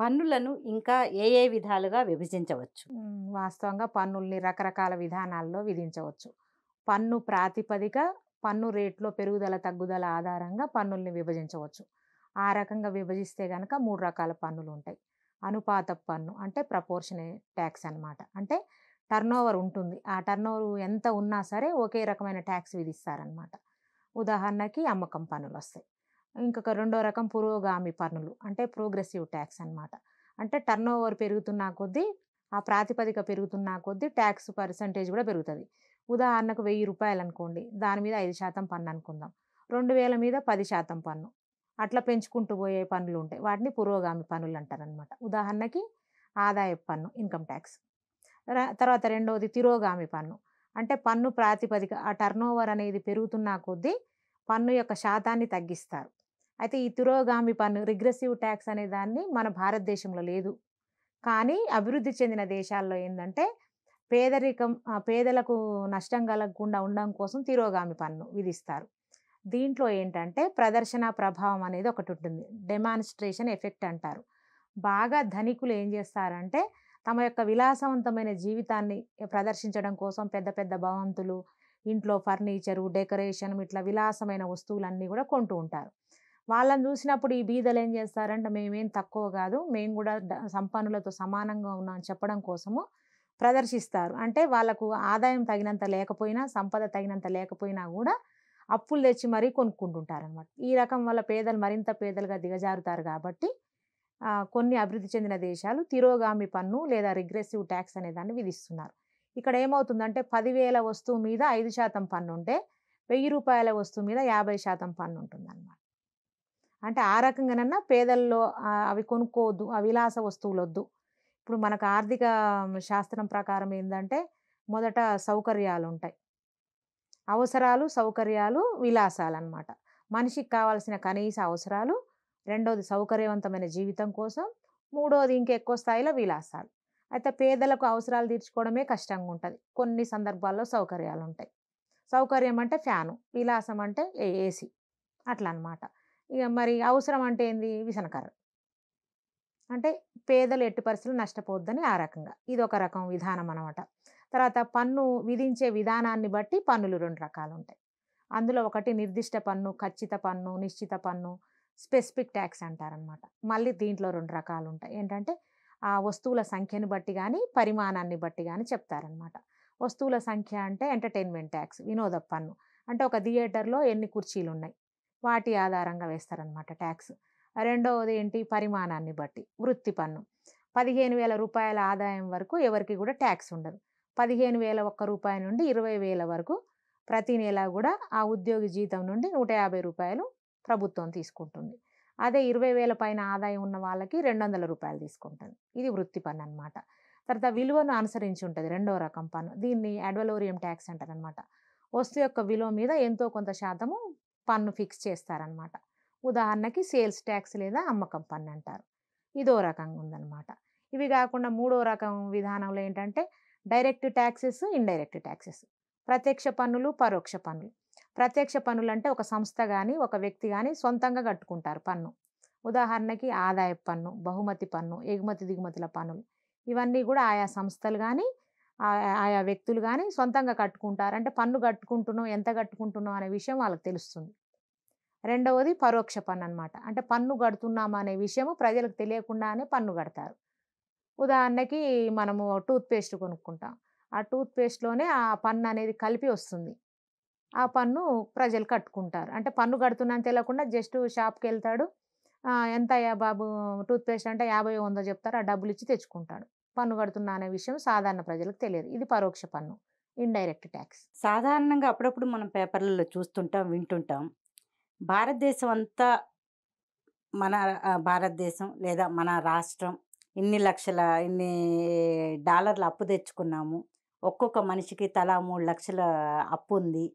పన్నులను ఇంకా ఏ ఏ విధాలుగా విభజించవచ్చు? వాస్తవంగా పన్నుల్ని రకరకాల విధానాల్లో విధించవచ్చు. పన్ను ప్రాతిపదిక, పన్ను రేట్‌లో పెరుగుదల, తగ్గుదల ఆధారంగా పన్నుల్ని విభజించవచ్చు. ఆ రకంగా విభజిస్తే గనక 3 రకాల పన్నులుంటాయి. అనుపాతపు పన్ను అంటే ప్రపోర్షనేట్ టాక్స్ అన్నమాట. అంటే టర్నోవర్ ఉంటుంది. ఆ టర్నోవర్ ఎంత ఉన్నా సరే ఒకే రకమైన టాక్స్ విధిస్తారనమాట. ఉదాహరణకి అమ్మకం పన్నులొస్తాయి. ఇంకొక రెండో రకం పురోగామి పన్నులు. అంటే ప్రోగ్రెసివ్ టాక్స్ అన్నమాట. అంటే టర్నోవర్ పెరుగుతున్న కొద్దీ, ఆ ప్రాతిపదిక పెరుగుతున్న కొద్దీ టాక్స్ పర్సెంటేజ్ గూడా పెరుగుతది. ఉదాహరణకు రూ. 1000 అనుకోండి. దాని మీద 5% పన్ననుకుందాం. 2000 మీద 10% పన్ను. అట్లా పెంచుకుంటూ పోయే పన్నులుంటాయి. వాటిని పురోగామి పన్నులంటారనమాట. ఉదాహరణకి ఆదాయపు పన్ను, ఇన్‌కమ్ టాక్స్. తర్వాత రెండోది తిరోగామి పన్ను. అంటే పన్ను ప్రాతిపదిక ఆ టర్నోవర్ అనేది పెరుగుతున్న కొద్దీ పన్ను యొక్క శాతాన్ని తగ్గిస్తారు. అయితే ఈ తిరోగామి పన్ను రిగ్రెసివ్ టాక్స్ అనే దాన్ని మన భారతదేశంలో లేదు. కానీ అభివృద్ధి చెందిన దేశాల్లో ఏందంటే పేదలకు నష్టం కలగకుండా ఉండడం కోసం తిరోగామి పన్ను విధిస్తారు. దీంట్లో ఏంటంటే ప్రదర్శన ప్రభావం అనేది ఒకటుంటుంది. డెమాన్‌స్ట్రేషన్ ఎఫెక్ట్ అంటారు. బాగా ధనికులు ఏం చేస్తారంటే తమ యొక్క విలాసవంతమైన జీవితాన్ని ప్రదర్శించడం కోసం పెద్ద పెద్ద భవంతులు, ఇంట్లో ఫర్నిచరు, డెకరేషన్ ఇట్లా విలాసమైన వస్తువులన్నీ గూడా కొంటూ ఉంటారు. వాళ్ళని జూసినప్పుడు ఈ బీదలేం జేస్తారంటే, మేమేం తక్కువ గాదు. మేము గూడా సంపన్నులతో సమానంగా ఉన్నాం అని చెప్పడం కోసము ప్రదర్శిస్తారు. అంటే వాళ్ళకు ఆదాయం తగినంత లేకపోయినా, సంపద తగినంత లేకపోయినా గూడా అప్పులు తెచ్చి మరీ కొనుక్కుంటుంటారనమాట. ఈ రకం వల్ల పేదలు మరింత పేదలుగా దిగజారుతారు గాబట్టి, కొన్ని అభివృద్ధి చెందిన దేశాలు తిరోగామి పన్ను లేదా రిగ్రెసివ్ టాక్స్ అనే దాన్ని విధిస్తున్నారు. ఇక్కడ ఏమవుతుందంటే 10,000 వస్తువు మీద 5% పన్నుంటే, రూ. 1000 వస్తువు మీద 50% పన్నుంటుందనమాట. అంటే ఆ రకంగానన్నా పేదల్లో అవి కొనుక్కోవద్దు. ఆ విలాస వస్తువులొద్దు. ఇప్పుడు మనకు ఆర్థిక శాస్త్రం ప్రకారం ఏందంటే, మొదట సౌకర్యాలుంటాయి. అవసరాలు, సౌకర్యాలు, విలాసాలనమాట. మనిషికి కావాల్సిన కనీస అవసరాలు, రెండోది సౌకర్యవంతమైన జీవితం కోసం, మూడోది ఇంకెక్కువ స్థాయిలో విలాసాలు. అయితే పేదలకు అవసరాలు తీర్చుకోవడమే కష్టంగుంటది. కొన్ని సందర్భాల్లో సౌకర్యాలుంటాయి. సౌకర్యం అంటే ఫ్యాను, విలాసం అంటే ఏసీ అట్లనమాట. ఇగ మరి అవసరం అంటే ఏంది? విసనకర్ర. అంటే పేదలు ఎట్టి పరిస్థితుల్లో నష్టపోవద్దని ఆ రకంగా. ఇదొక రకం విధానం అనమాట. తర్వాత పన్ను విధించే విధానాన్ని బట్టి పన్నులు 2 రకాలుంటాయి. అందులో ఒకటి నిర్దిష్ట పన్ను, ఖచ్చిత పన్ను, నిశ్చిత పన్ను, స్పెసిఫిక్ టాక్స్ అంటారనమాట. మళ్ళీ దీంట్లో 2 రకాలుంటాయి. ఏంటంటే ఆ వస్తువుల సంఖ్యను బట్టి గాని, పరిమాణాన్ని బట్టి గాని చెప్తారనమాట. వస్తువుల సంఖ్య అంటే ఎంటర్‌టైన్‌మెంట్ టాక్స్, వినోదపు పన్ను. అంటే ఒక థియేటర్‌లో ఎన్ని కుర్చీలున్నాయి, వాటి ఆధారంగా వేస్తారనమాట టాక్స్. రెండవది ఏంటి? పరిమాణాన్ని బట్టి వృత్తి పన్ను. రూ. 15,000 ఆదాయం వరకు ఎవరికీ గూడా టాక్స్ ఉండదు. 15,000 ఒక్క రూపాయి నుండి 20,000 వరకు ప్రతి నెల గూడా ఆ ఉద్యోగి జీతం నుండి రూ. 150 ప్రభుత్వం తీసుకుంటుంది. అదే 20,000 పైన ఆదాయం ఉన్న వాళ్ళకి రూ. 200 తీసుకుంటుంది. ఇది వృత్తి పన్ననమాట. తర్వాత విలువను అనుసరించి ఉంటది రెండో రకం పన్ను. దీన్ని యాడ్ వలోరియం టాక్స్ అంటారనమాట. వస్తువు యొక్క విలువ మీద ఎంతో కొంత శాతము పన్ను ఫిక్స్ చేస్తారనమాట. ఉదాహరణకి సేల్స్ టాక్స్ లేదా అమ్మకం పన్నంటారు. ఇదో రకంగా ఉందనమాట. ఇవి గాకుండా మూడో రకం విధానంలో ఏంటంటే డైరెక్ట్ టాక్సెస్, ఇండైరెక్ట్ టాక్సెస్. ప్రత్యక్ష పన్నులు, పరోక్ష పన్నులు. ప్రత్యక్ష పన్నులంటే ఒక సంస్థ గాని, ఒక వ్యక్తి గాని సొంతంగా కట్టుకుంటారు పన్ను. ఉదాహరణకి ఆదాయపు పన్ను, బహుమతి పన్ను, ఎగుమతి దిగుమతుల పన్నులు. ఇవన్నీ గూడా ఆయా సంస్థలు గాని, ఆయా వ్యక్తులు గాని సొంతంగా కట్టుకుంటారు. అంటే పన్ను కట్టుకుంటున్నాం, ఎంత కట్టుకుంటున్నాం అనే విషయం వాళ్ళకి తెలుస్తుంది. రెండవది పరోక్ష పన్ననమాట. అంటే పన్ను గడుతున్నాం అనే విషయము ప్రజలకు తెలియకుండానే పన్ను గడతారు. ఉదాహరణకి మనము టూత్ పేస్ట్ కొనుక్కుంటాం. ఆ టూత్ పేస్ట్‌లోనే ఆ పన్ననేది కలిపి వస్తుంది. ఆ పన్ను ప్రజలు కట్టుకుంటారు. అంటే పన్ను కడుతున్నాను తెలవకుండా జస్ట్ షాప్‌కెళ్తాడు. "ఎంతయ్యా బాబు టూత్ పేస్ట్" అంటే 50, 100 చెప్తారు. ఆ డబ్బులిచ్చి తెచ్చుకుంటాడు. పన్ను కడుతున్నా అనే విషయం సాధారణ ప్రజలకు తెలియదు. ఇది పరోక్ష పన్ను. Indirect talks. సాధారణంగా అప్పుడప్పుడు మనం పేపర్‌లలో చూస్తుంటాం, వింటుంటాం. భారతదేశం అంతా మన భారతదేశం లేదా మన రాష్ట్రం ఇన్ని డాలర్ల అప్పు తెచ్చుకున్నాము. ఒక్కొక్క మనిషికి తలా 3,00,000 అప్పుంది.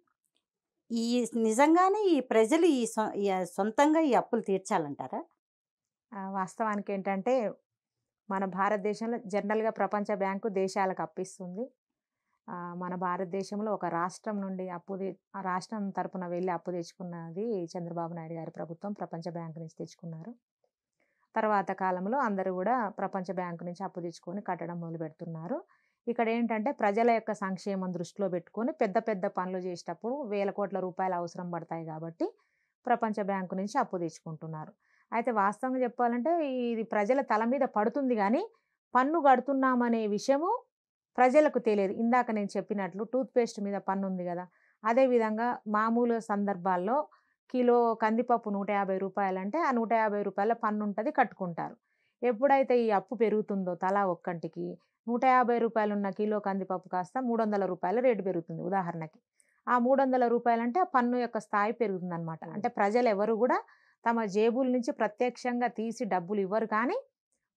ఈ నిజంగానే ఈ ప్రజలు సొంతంగా ఈ అప్పులు తీర్చాలంటారా? వాస్తవానికేంటంటే మన భారతదేశంలో జనరల్‌గా ప్రపంచ బ్యాంకు దేశాలకు అప్పిస్తుంది. మన భారతదేశంలో ఒక రాష్ట్రం నుండి ఆ రాష్ట్రం తరపున వెళ్లి అప్పు తెచ్చుకున్నది చంద్రబాబు నాయుడు గారి ప్రభుత్వం ప్రపంచ బ్యాంక్ నుంచి తెచ్చుకున్నారు. తర్వాత కాలంలో అందరూ కూడా ప్రపంచ బ్యాంకు నుంచి అప్పు తెచ్చుకొని కట్టడం మొదలుపెడుతున్నారు. ఇక్కడ ఏంటంటే ప్రజల యొక్క సంక్షేమం దృష్టిలో పెట్టుకొని పెద్ద పెద్ద పనులు చేసేటప్పుడు వేల కోట్ల రూపాయలు అవసరం పడతాయి కాబట్టి ప్రపంచ బ్యాంకు నుంచి అప్పు తెచ్చుకుంటున్నారు. అయితే వాస్తవంగా చెప్పాలంటే ఇది ప్రజల తల మీద పడుతుంది గానీ, పన్ను కడుతున్నామనే విషయము ప్రజలకు తెలియదు. ఇందాక నేను చెప్పినట్లు టూత్ పేస్ట్ మీద పన్నుంది గదా! అదే విధంగా మామూలు సందర్భాల్లో కిలో కందిపప్పు రూ. 150 అంటే ఆ రూ. 150 పన్నుంటది కట్టుకుంటారు. ఎప్పుడైతే ఈ అప్పు పెరుగుతుందో తలా ఒక్కంటికి రూ. 150 ఉన్న కిలో కందిపప్పు కాస్త రూ. 300 రేటు పెరుగుతుంది ఉదాహరణకి. ఆ రూ. 300 అంటే ఆ పన్ను యొక్క స్థాయి పెరుగుతుందనమాట. హ్మ్. అంటే ప్రజలెవరు గూడా తమ జేబుల నుంచి ప్రత్యక్షంగా తీసి డబ్బులు ఇవ్వరు కానీ,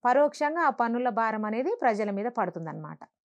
పరోక్షంగా ఆ పన్నుల భారం అనేది ప్రజల మీద పడుతుందనమాట.